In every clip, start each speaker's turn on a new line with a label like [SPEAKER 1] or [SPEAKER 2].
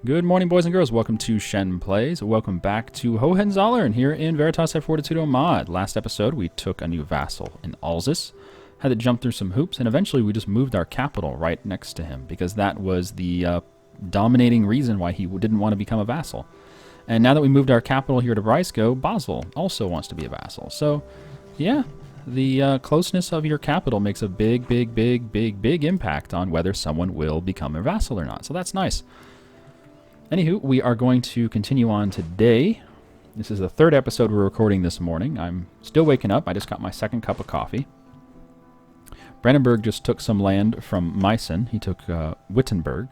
[SPEAKER 1] Good morning, boys and girls. Welcome to Shenplays. Welcome back to Hohenzollern here in Veritas at Fortitudo mod. Last episode, we took a new vassal in Alsace, had to jump through some hoops, and eventually we just moved our capital right next to him because that was the dominating reason why he didn't want to become a vassal. And now that we moved our capital here to Briscoe, Basel also wants to be a vassal. So, yeah, the closeness of your capital makes a big impact on whether someone will become a vassal or not. So that's nice. Anywho, we are going to continue on today. This is the third episode we're recording this morning. I'm still waking up. I just got my second cup of coffee. Brandenburg just took some land from Meissen. He took Wittenberg.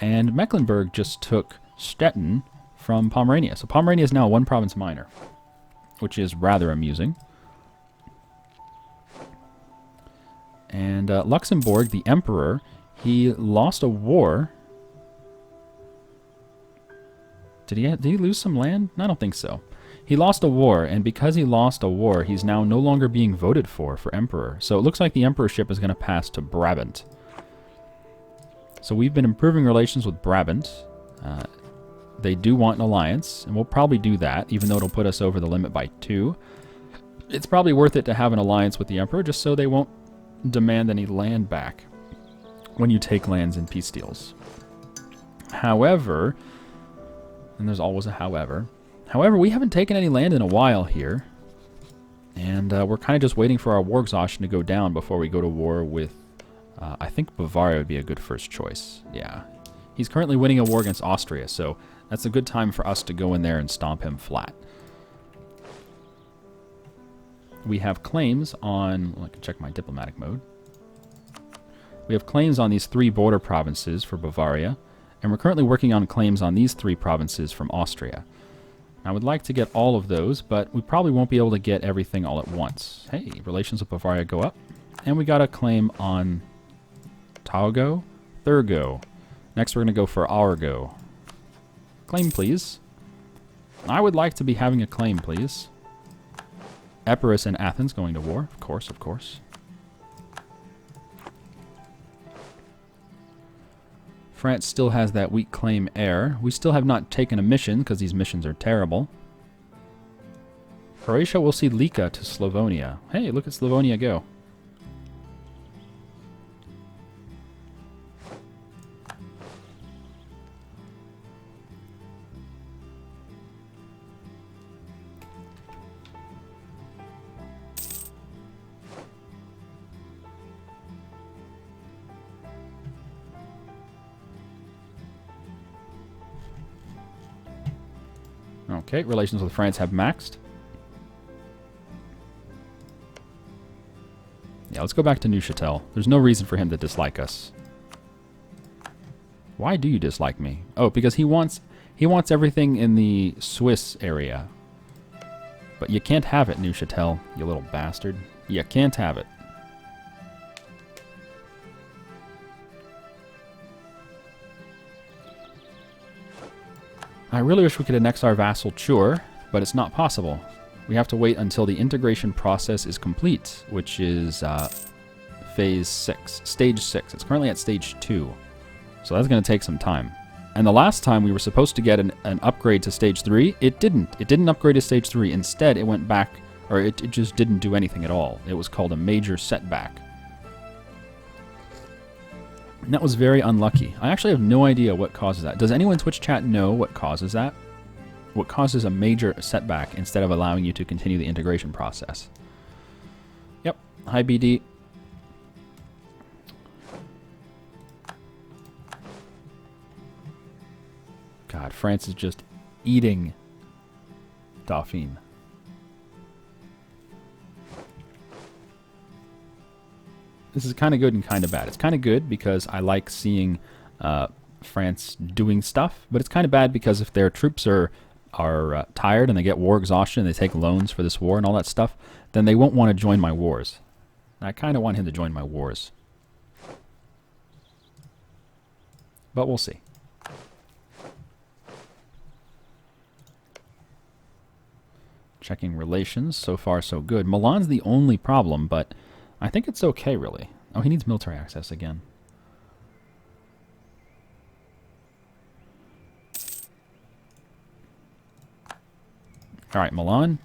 [SPEAKER 1] And Mecklenburg just took Stettin from Pomerania. So Pomerania is now one province minor, which is rather amusing. And Luxembourg, the emperor, he lost a war. Did he lose some land? I don't think so. He lost a war, and because he lost a war, he's now no longer being voted for emperor. So it looks like the emperorship is going to pass to Brabant. So we've been improving relations with Brabant. They do want an alliance, and we'll probably do that, even though it'll put us over the limit by 2. It's probably worth it to have an alliance with the emperor, just so they won't demand any land back when you take lands in peace deals. However, and there's always a however. However, we haven't taken any land in a while here. And we're kind of just waiting for our war exhaustion to go down before we go to war with... I think Bavaria would be a good first choice. Yeah. He's currently winning a war against Austria, so that's a good time for us to go in there and stomp him flat. We have claims on... Well, I can check my diplomatic mode. We have claims on these 3 border provinces for Bavaria. And we're currently working on claims on these 3 provinces from Austria. I would like to get all of those, but we probably won't be able to get everything all at once. Hey, relations with Bavaria go up. And we got a claim on Taugo, Thurgo. Next we're going to go for Aurgo. Claim, please. I would like to be having a claim, please. Epirus and Athens going to war. Of course, of course. France still has that weak claim heir. We still have not taken a mission because these missions are terrible. Croatia will cede Lika to Slavonia. Hey, look at Slavonia go. Okay, relations with France have maxed. Yeah, let's go back to Neuchâtel. There's no reason for him to dislike us. Why do you dislike me? Oh, because he wants everything in the Swiss area. But you can't have it, Neuchâtel, you little bastard. You can't have it. I really wish we could annex our vassal Chur, but it's not possible. We have to wait until the integration process is complete, which is phase 6, stage 6. It's currently at stage 2, so that's going to take some time. And the last time we were supposed to get an upgrade to stage 3, it didn't. It didn't upgrade to stage 3. Instead, it went back, or it just didn't do anything at all. It was called a major setback. And that was very unlucky. I actually have no idea what causes that. Does anyone in Twitch chat know what causes that? What causes a major setback instead of allowing you to continue the integration process? Yep. Hi, BD. God, France is just eating Dauphine. This is kind of good and kind of bad. It's kind of good because I like seeing France doing stuff, but it's kind of bad because if their troops are tired and they get war exhaustion and they take loans for this war and all that stuff, then they won't want to join my wars. And I kind of want him to join my wars. But we'll see. Checking relations. So far, so good. Milan's the only problem, but I think it's okay, really. Oh, he needs military access again. Alright, Milan.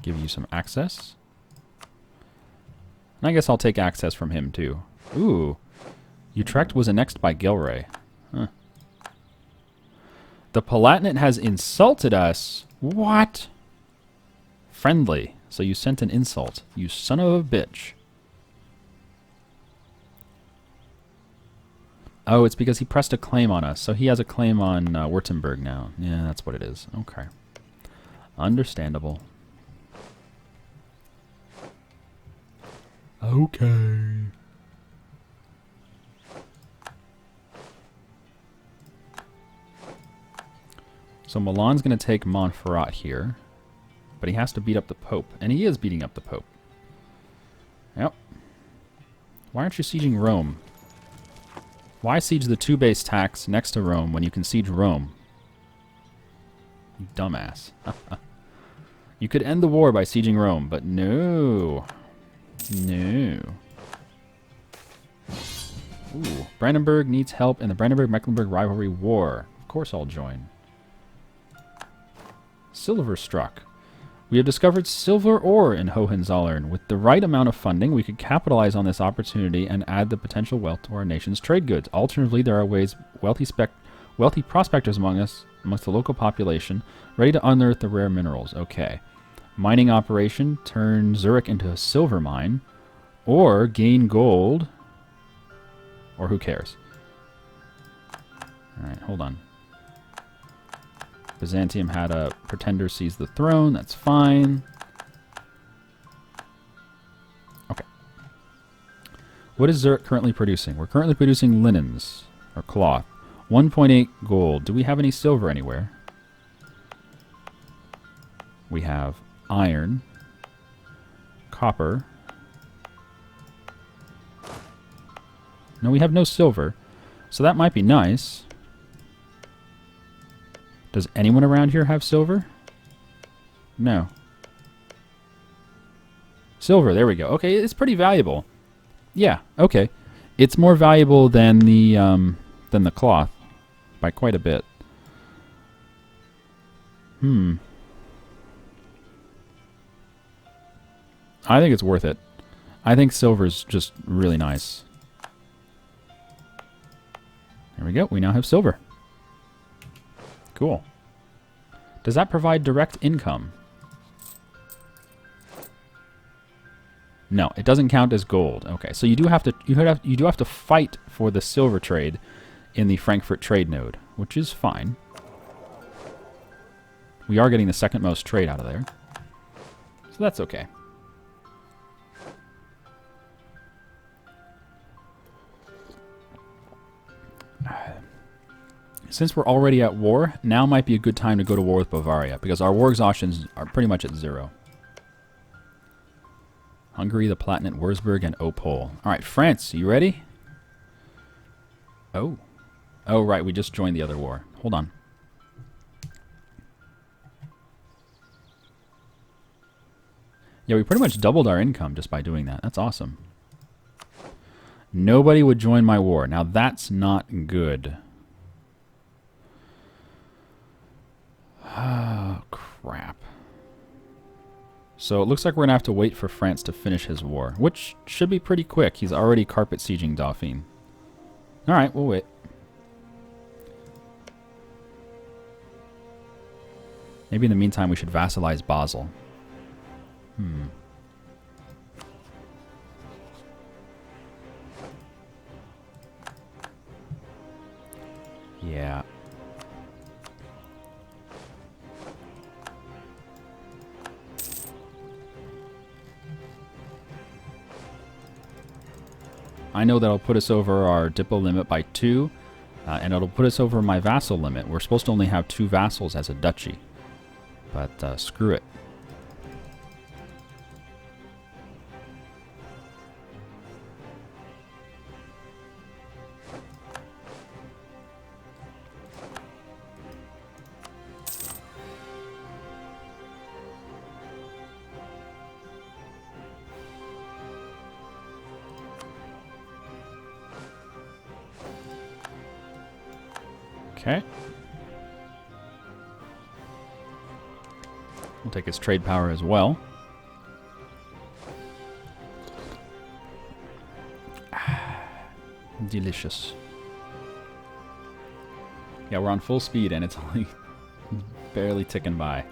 [SPEAKER 1] Give you some access. And I guess I'll take access from him, too. Ooh. Utrecht was annexed by Gilray. Huh. The Palatinate has insulted us. What? Friendly. So you sent an insult. You son of a bitch. Oh, it's because he pressed a claim on us. So he has a claim on Wurttemburg now. Yeah, that's what it is. Okay. Understandable. Okay. So Milan's going to take Montferrat here. But he has to beat up the Pope. And he is beating up the Pope. Yep. Why aren't you sieging Rome? Why siege the 2 base tax next to Rome when you can siege Rome? You dumbass. You could end the war by sieging Rome, but no. No. Ooh. Brandenburg needs help in the Brandenburg-Mecklenburg rivalry war. Of course I'll join. Silver struck. We have discovered silver ore in Hohenzollern. With the right amount of funding, we could capitalize on this opportunity and add the potential wealth to our nation's trade goods. Alternatively, there are ways wealthy prospectors amongst the local population ready to unearth the rare minerals. Okay. Mining operation, turn Zurich into a silver mine, or gain gold, or who cares? Alright, hold on. Byzantium had a pretender seize the throne. That's fine. Okay. What is Zurich currently producing? We're currently producing linens, or cloth. 1.8 gold. Do we have any silver anywhere? We have iron, copper. No, we have no silver. So that might be nice. Does anyone around here have silver? No. Silver, there we go. Okay, it's pretty valuable. Yeah, okay. It's more valuable than the cloth by quite a bit. I think it's worth it. I think silver's just really nice. There we go. We now have silver. Cool. Does that provide direct income? No, it doesn't count as gold. Okay, so you do have to fight for the silver trade in the Frankfurt trade node, which is fine. We are getting the second most trade out of there, so that's okay. Since we're already at war, now might be a good time to go to war with Bavaria, because our war exhaustions are pretty much at 0. Hungary, the Palatinate, Würzburg, and Opole. Alright, France, you ready? Oh. Oh, right, we just joined the other war. Hold on. Yeah, we pretty much doubled our income just by doing that. That's awesome. Nobody would join my war. Now, that's not good. Oh, crap. So it looks like we're going to have to wait for France to finish his war, which should be pretty quick. He's already carpet sieging Dauphine. Alright, we'll wait. Maybe in the meantime we should vassalize Basel. Yeah. I know that'll put us over our diplo limit by 2, and it'll put us over my vassal limit. We're supposed to only have 2 vassals as a duchy, but screw it. Okay. We'll take his trade power as well. Delicious. Yeah, we're on full speed and it's only barely ticking by.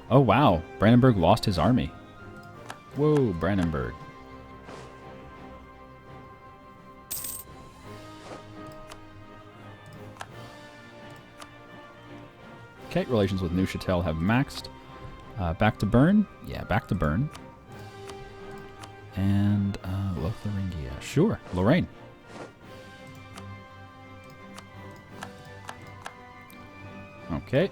[SPEAKER 1] Oh wow, Brandenburg lost his army. Whoa, Brandenburg. Okay, relations with Neuchâtel have maxed. Back to Bern? Yeah, back to Bern. And Lotharingia. Sure, Lorraine. Okay.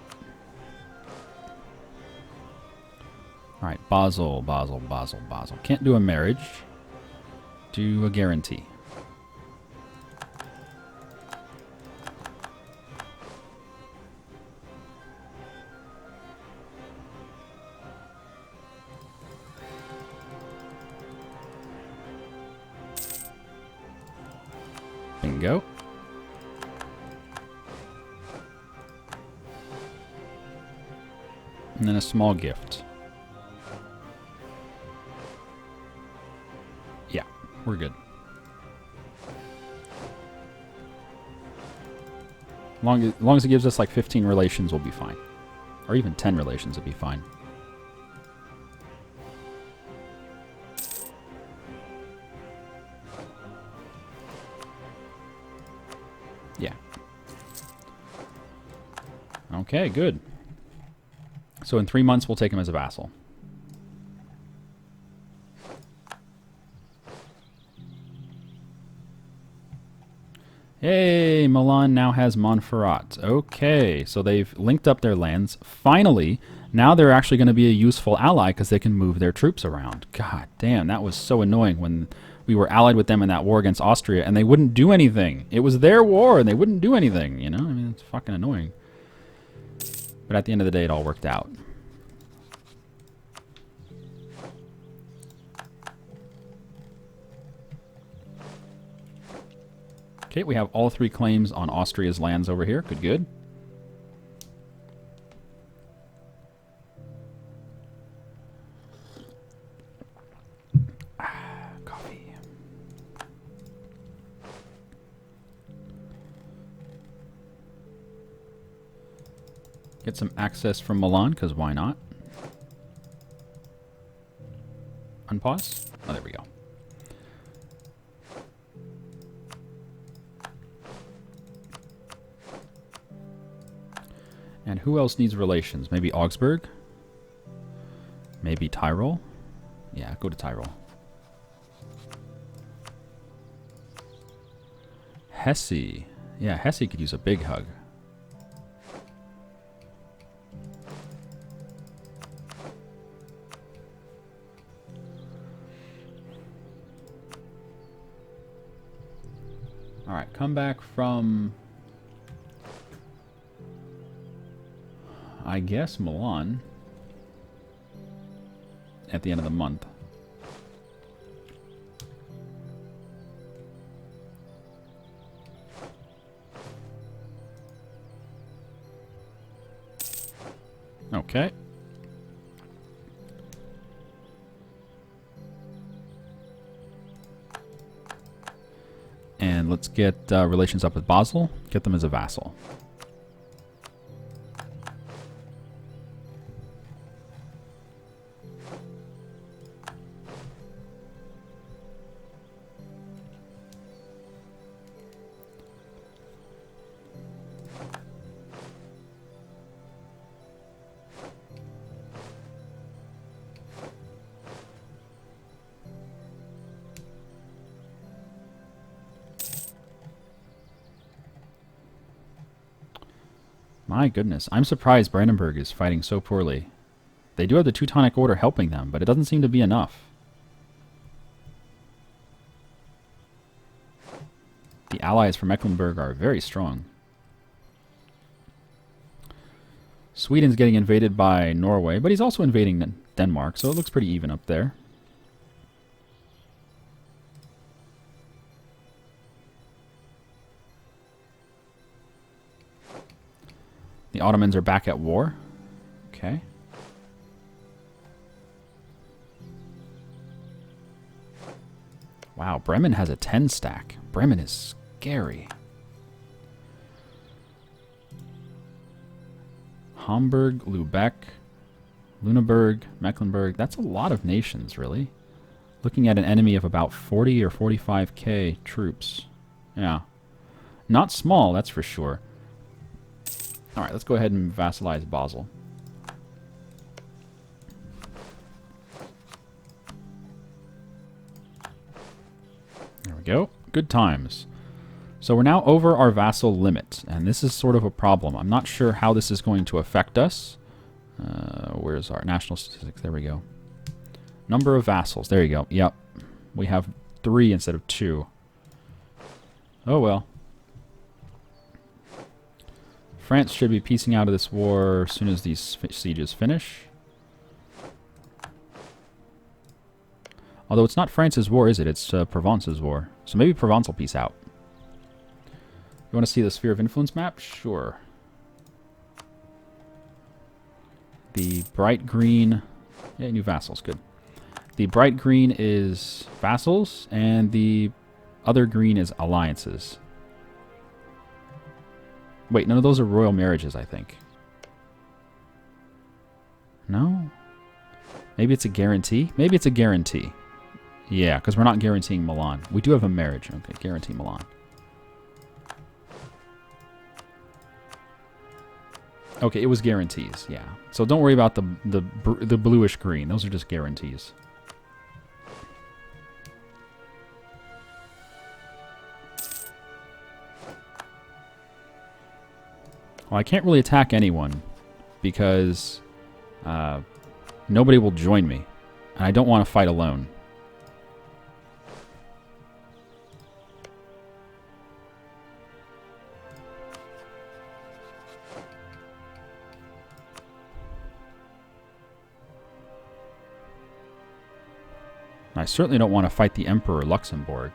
[SPEAKER 1] Alright, Basel, Basel, Basel, Basel. Can't do a marriage. Do a guarantee. Bingo. And then a small gift. Yeah, we're good. Long as it gives us like 15 relations, we'll be fine. Or even 10 relations, it'll be fine. Yeah. Okay, good. So in 3 months, we'll take him as a vassal. Hey, Milan now has Montferrat. Okay, so they've linked up their lands. Finally, now they're actually going to be a useful ally because they can move their troops around. God damn, that was so annoying when we were allied with them in that war against Austria and they wouldn't do anything. It was their war and they wouldn't do anything, you know? I mean, it's fucking annoying. But at the end of the day, it all worked out. Okay, we have all 3 claims on Austria's lands over here. Good, good. Coffee. Get some access from Milan, because why not? Unpause. Oh, there we go. And who else needs relations? Maybe Augsburg? Maybe Tyrol? Yeah, go to Tyrol. Hesse. Yeah, Hesse could use a big hug. Alright, come back from... I guess Milan at the end of the month. Okay. And let's get relations up with Basel. Get them as a vassal. My goodness, I'm surprised Brandenburg is fighting so poorly. They do have the Teutonic Order helping them, but it doesn't seem to be enough. The allies from Mecklenburg are very strong. Sweden's getting invaded by Norway, but he's also invading Denmark, so it looks pretty even up there. The Ottomans are back at war. Okay. Wow, Bremen has a 10 stack. Bremen is scary. Hamburg, Lübeck, Lüneburg, Mecklenburg. That's a lot of nations, really. Looking at an enemy of about 40 or 45k troops. Yeah. Not small, that's for sure. Alright, let's go ahead and vassalize Basel. There we go. Good times. So we're now over our vassal limit, and this is sort of a problem. I'm not sure how this is going to affect us. Where's our national statistics? There we go. Number of vassals. There you go. Yep. We have 3 instead of 2. Oh well. France should be piecing out of this war as soon as these sieges finish. Although it's not France's war, is it? It's Provence's war. So maybe Provence will peace out. You want to see the Sphere of Influence map? Sure. The bright green... Yeah, new vassals. Good. The bright green is vassals, and the other green is alliances. Wait, none of those are royal marriages, I think. No? Maybe it's a guarantee? Maybe it's a guarantee. Yeah, because we're not guaranteeing Milan. We do have a marriage. Okay, guarantee Milan. Okay, it was guarantees, yeah. So don't worry about the bluish green. Those are just guarantees. Well, I can't really attack anyone because nobody will join me. And I don't want to fight alone. I certainly don't want to fight the Emperor Luxembourg.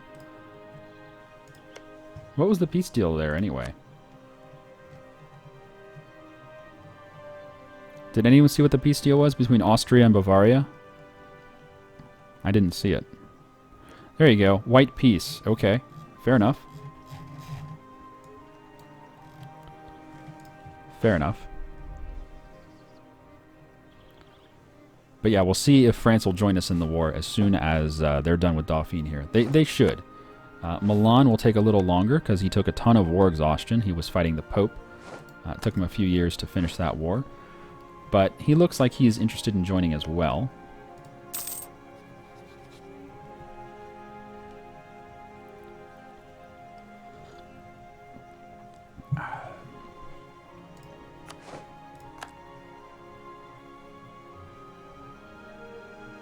[SPEAKER 1] What was the peace deal there anyway? Did anyone see what the peace deal was between Austria and Bavaria? I didn't see it. There you go. White peace. Okay. Fair enough. Fair enough. But yeah, we'll see if France will join us in the war as soon as they're done with Dauphine here. They should. Milan will take a little longer because he took a ton of war exhaustion. He was fighting the Pope. It took him a few years to finish that war. But he looks like he's interested in joining as well.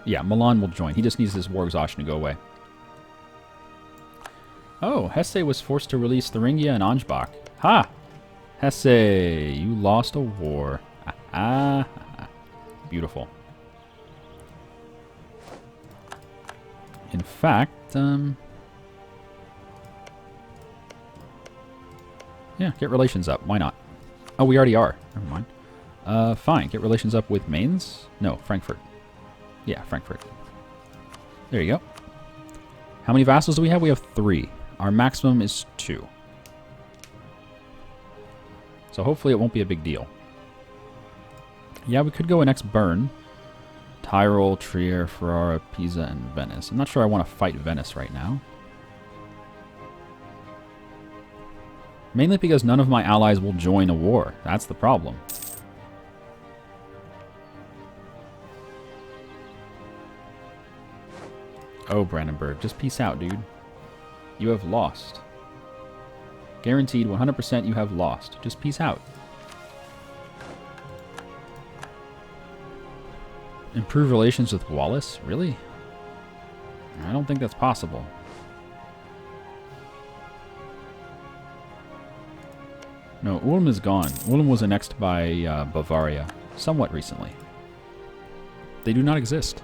[SPEAKER 1] Yeah, Milan will join. He just needs this war exhaustion to go away. Oh, Hesse was forced to release Thuringia and Ansbach. Ha! Hesse, you lost a war. Ah, beautiful. In fact, yeah, get relations up. Why not? Oh, we already are. Never mind. Fine. Get relations up with Mainz? No, Frankfurt. Yeah, Frankfurt. There you go. How many vassals do we have? We have 3. Our maximum is 2. So hopefully it won't be a big deal. Yeah, we could go annex Bern. Tyrol, Trier, Ferrara, Pisa, and Venice. I'm not sure I want to fight Venice right now. Mainly because none of my allies will join a war. That's the problem. Oh, Brandenburg, just peace out, dude. You have lost. Guaranteed 100% you have lost. Just peace out. Improve relations with Wallace? Really? I don't think that's possible. No, Ulm is gone. Ulm was annexed by Bavaria somewhat recently. They do not exist.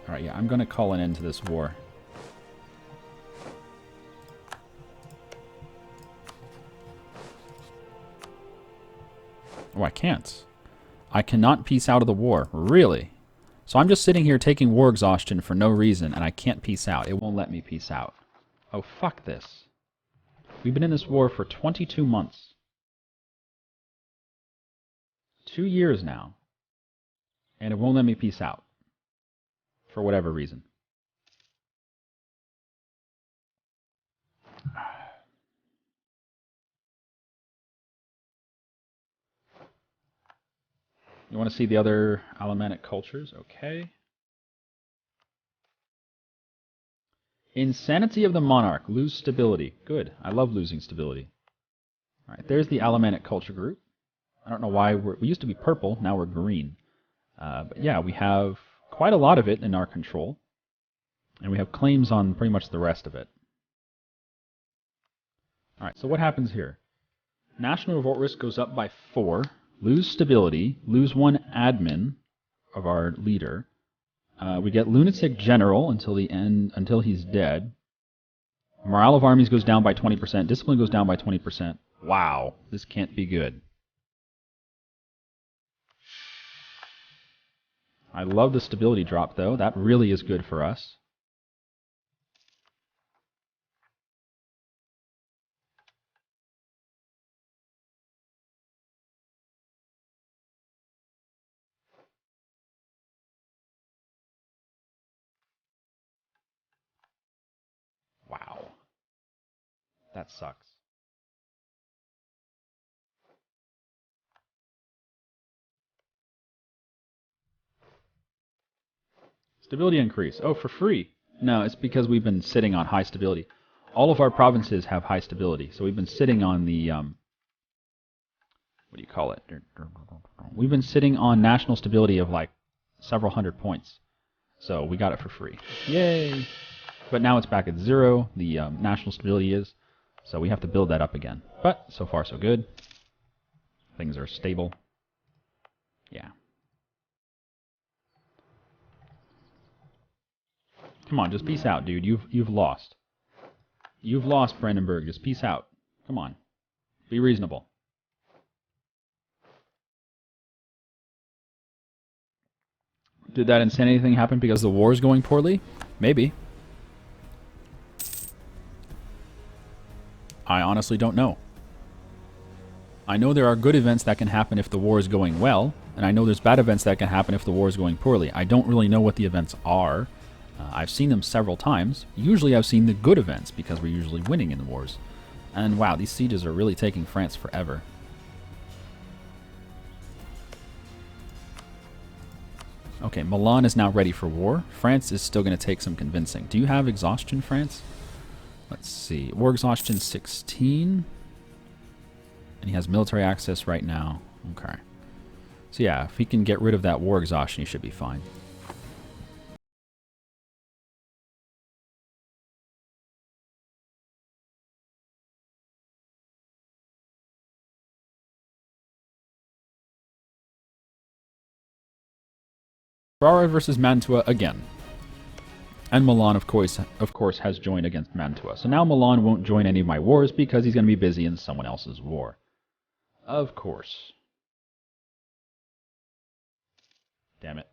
[SPEAKER 1] Alright, yeah, I'm going to call an end to this war. Oh, I can't. I cannot peace out of the war. Really? So I'm just sitting here taking war exhaustion for no reason, and I can't peace out. It won't let me peace out. Oh, fuck this. We've been in this war for 22 months. 2 years now. And it won't let me peace out. For whatever reason. You want to see the other Alemannic cultures? Okay. Insanity of the monarch. Lose stability. Good. I love losing stability. Alright, there's the Alemannic culture group. I don't know why we used to be purple, now we're green. But yeah, we have quite a lot of it in our control. And we have claims on pretty much the rest of it. Alright, so what happens here? National revolt risk goes up by 4. Lose stability. Lose 1 admin of our leader. We get lunatic general until the end, until he's dead. Morale of armies goes down by 20%. Discipline goes down by 20%. Wow, this can't be good. I love the stability drop, though. That really is good for us. Wow. That sucks. Stability increase. Oh, for free. No, it's because we've been sitting on high stability. All of our provinces have high stability, so we've been sitting on the, what do you call it? We've been sitting on national stability of like several hundred points. So we got it for free. Yay! But now it's back at 0, the national stability is, so we have to build that up again. But so far so good. Things are stable. Yeah. Come on, just peace out, dude. You've lost. You've lost, Brandenburg. Just peace out. Come on. Be reasonable. Did that insanity thing happen because the war is going poorly? Maybe. I honestly don't know. I know there are good events that can happen if the war is going well, and I know there's bad events that can happen if the war is going poorly. I don't really know what the events are. I've seen them several times. Usually I've seen the good events because we're usually winning in the wars. And wow, these sieges are really taking France forever. Okay, Milan is now ready for war. France is still going to take some convincing. Do you have exhaustion, France? Let's see. War exhaustion 16. And he has military access right now. Okay. So yeah, if he can get rid of that war exhaustion, he should be fine. Ferrara versus Mantua again. And Milan, of course, has joined against Mantua. So now Milan won't join any of my wars because he's going to be busy in someone else's war. Of course. Damn it.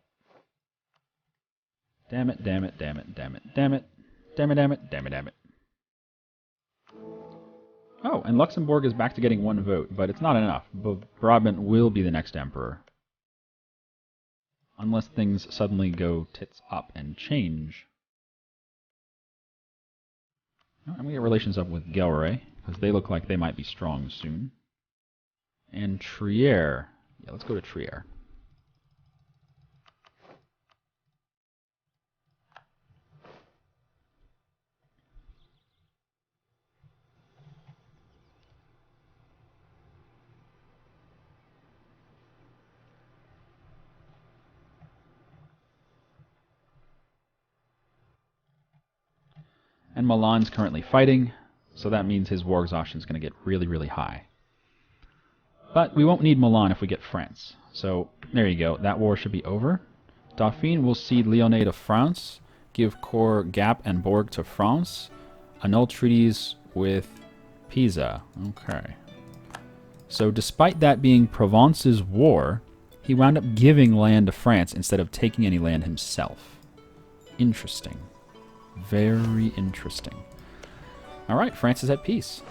[SPEAKER 1] Damn it, damn it, damn it, damn it, damn it. Damn it, damn it, damn it, damn it. Oh, and Luxembourg is back to getting 1 vote, but it's not enough. Brabant will be the next emperor. Unless things suddenly go tits up and change. I'm going to get relations up with Gelre, because they look like they might be strong soon. And Trier. Yeah, let's go to Trier. And Milan's currently fighting, so that means his war exhaustion is going to get really, really high. But we won't need Milan if we get France. So there you go. That war should be over. Dauphine will cede Lyonnais to France, give Corps, Gap, and Bourg to France, annul treaties with Pisa. Okay. So despite that being Provence's war, He wound up giving land to France instead of taking any land himself. Interesting. Very interesting. All right, France is at peace.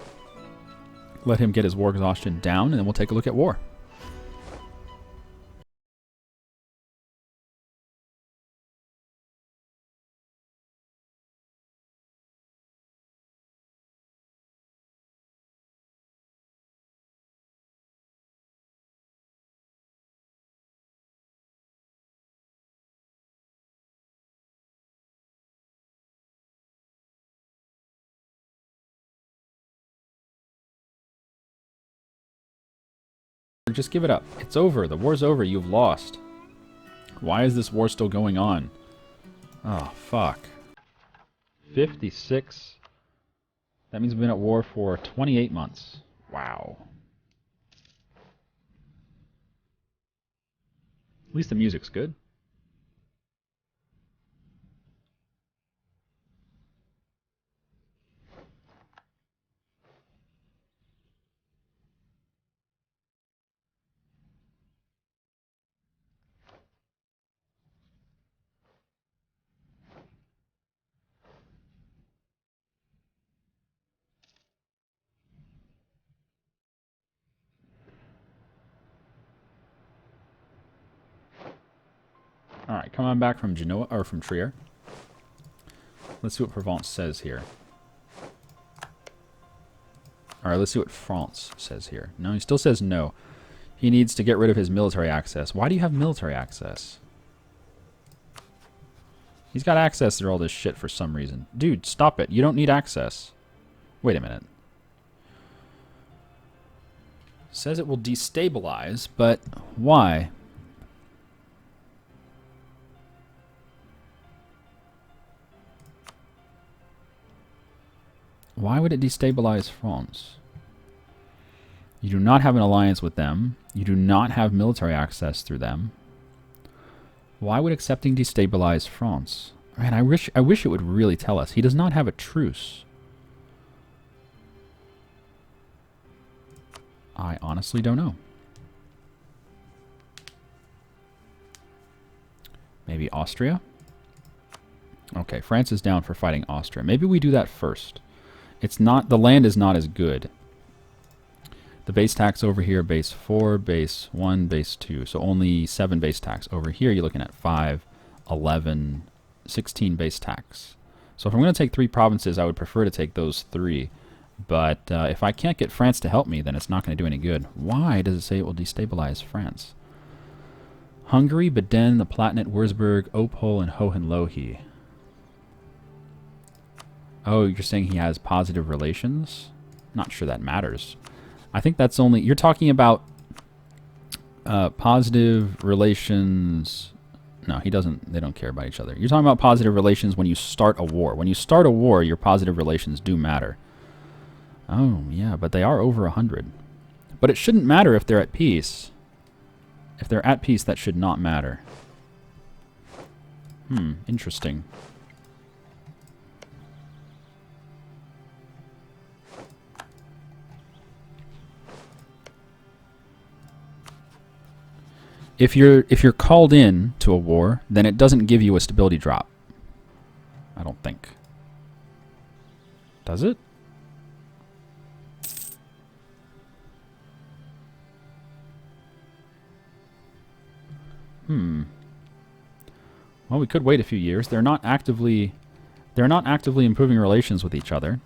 [SPEAKER 1] Let him get his war exhaustion down, and then we'll take a look at war. Just give it up. It's over. The war's over. You've lost. Why is this war still going on? Oh, fuck. 56. That means we've been at war for 28 months. Wow. At least the music's good. Alright, come on back from Genoa, or from Trier. Let's see what Provence says here. Alright, let's see what France says here. No, he still says no. He needs to get rid of his military access. Why do you have military access? He's got access through all this shit for some reason. Dude, stop it. You don't need access. Wait a minute. Says it will destabilize, but why? Why would it destabilize France? You do not have an alliance with them. You do not have military access through them. Why would accepting destabilize France? Man, I wish it would really tell us. He does not have a truce. I honestly don't know. Maybe Austria? Okay, France is down for fighting Austria. Maybe we do that first. It's not, the land is not as good. The base tax over here, base 4, base 1, base 2. So only 7 base tax. Over here, you're looking at 5, 11, 16 base tax. So if I'm going to take 3 provinces, I would prefer to take those 3. But if I can't get France to help me, then it's not going to do any good. Why does it say it will destabilize France? Hungary, Baden, the Palatinate, Würzburg, Opole, and Hohenlohe. Oh, you're saying he has positive relations? Not sure that matters. I think that's only... You're talking about positive relations... No, he doesn't... They don't care about each other. You're talking about positive relations when you start a war. When you start a war, your positive relations do matter. Oh, yeah, but they are over 100. But it shouldn't matter if they're at peace. If they're at peace, that should not matter. Interesting. If you're called in to a war, then it doesn't give you a stability drop. I don't think. Does it? Well, we could wait a few years. They're not actively improving relations with each other.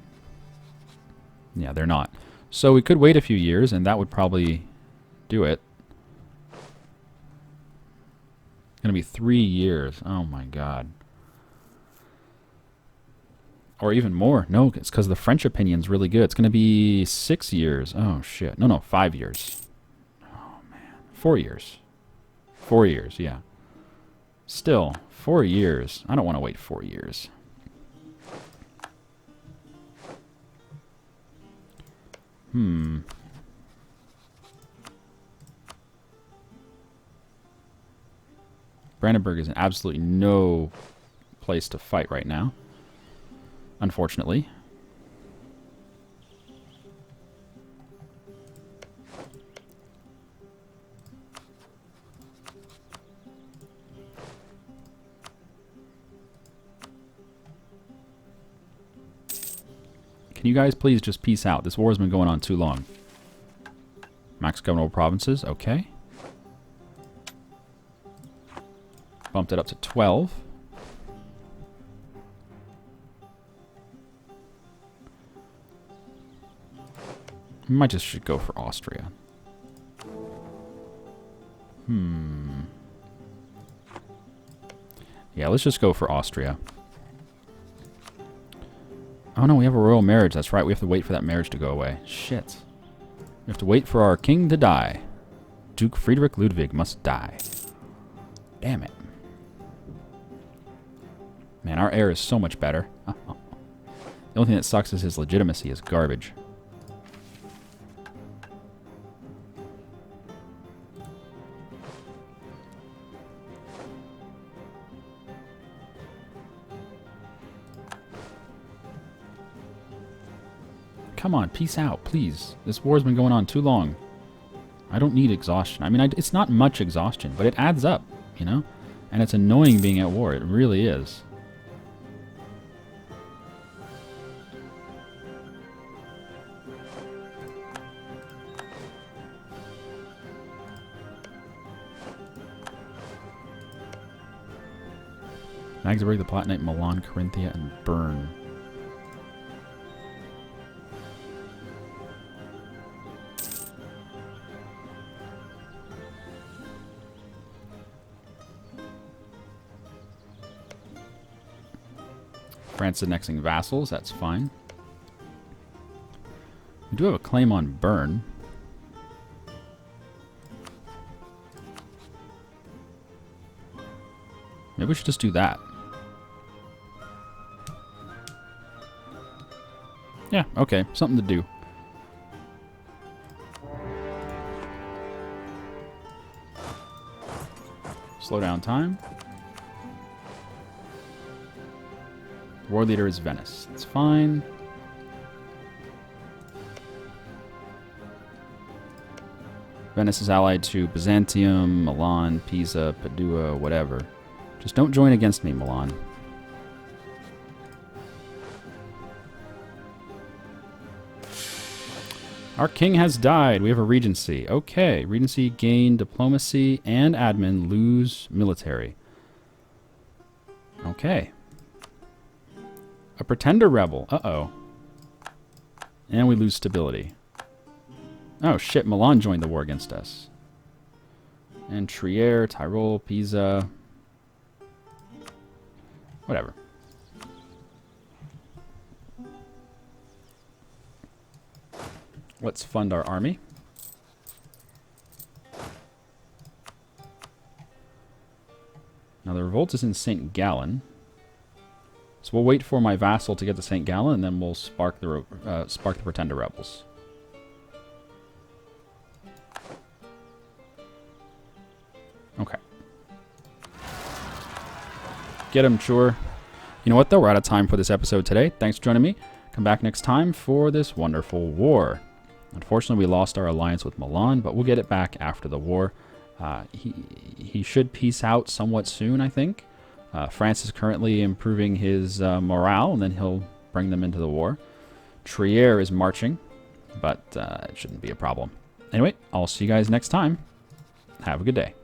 [SPEAKER 1] Yeah, they're not. So we could wait a few years, and that would probably do it. It's going to be 3 years. Oh my god. Or even more. No, it's because the French opinion's really good. It's going to be 6 years. Oh shit. No, 5 years. Oh man. 4 years. 4 years, yeah. Still, 4 years. I don't want to wait 4 years. Brandenburg is in absolutely no place to fight right now, unfortunately. Can you guys please just peace out? This war has been going on too long. Max governable provinces. Okay. Bumped it up to 12. We might just should go for Austria. Yeah, let's just go for Austria. Oh no, we have a royal marriage. That's right. We have to wait for that marriage to go away. Shit. We have to wait for our king to die. Duke Friedrich Ludwig must die. Damn it. Man, our heir is so much better. The only thing that sucks is his legitimacy is garbage. Come on, peace out, please. This war's been going on too long. I don't need exhaustion. I mean, it's not much exhaustion, but it adds up, you know? And it's annoying being at war. It really is. Magdeburg, the Palatinate, Milan, Carinthia, and Bern. France annexing vassals, that's fine. We do have a claim on Bern. Maybe we should just do that. Yeah, okay, something to do. Slow down time. War leader is Venice. That's fine. Venice is allied to Byzantium, Milan, Pisa, Padua, whatever. Just don't join against me, Milan. Our king has died. We have a regency. Okay. Regency gain diplomacy and admin, lose military. Okay. A pretender rebel. Uh-oh. And we lose stability. Oh, shit. Milan joined the war against us. And Trier, Tyrol, Pisa. Whatever. Let's fund our army. Now the revolt is in St. Gallen. So we'll wait for my vassal to get to St. Gallen, and then we'll spark the pretender rebels. Okay. Get him, sure. You know what, though? We're out of time for this episode today. Thanks for joining me. Come back next time for this wonderful war. Unfortunately, we lost our alliance with Milan, but we'll get it back after the war. He should peace out somewhat soon, I think. France is currently improving his morale, and then he'll bring them into the war. Trier is marching, but it shouldn't be a problem. Anyway, I'll see you guys next time. Have a good day.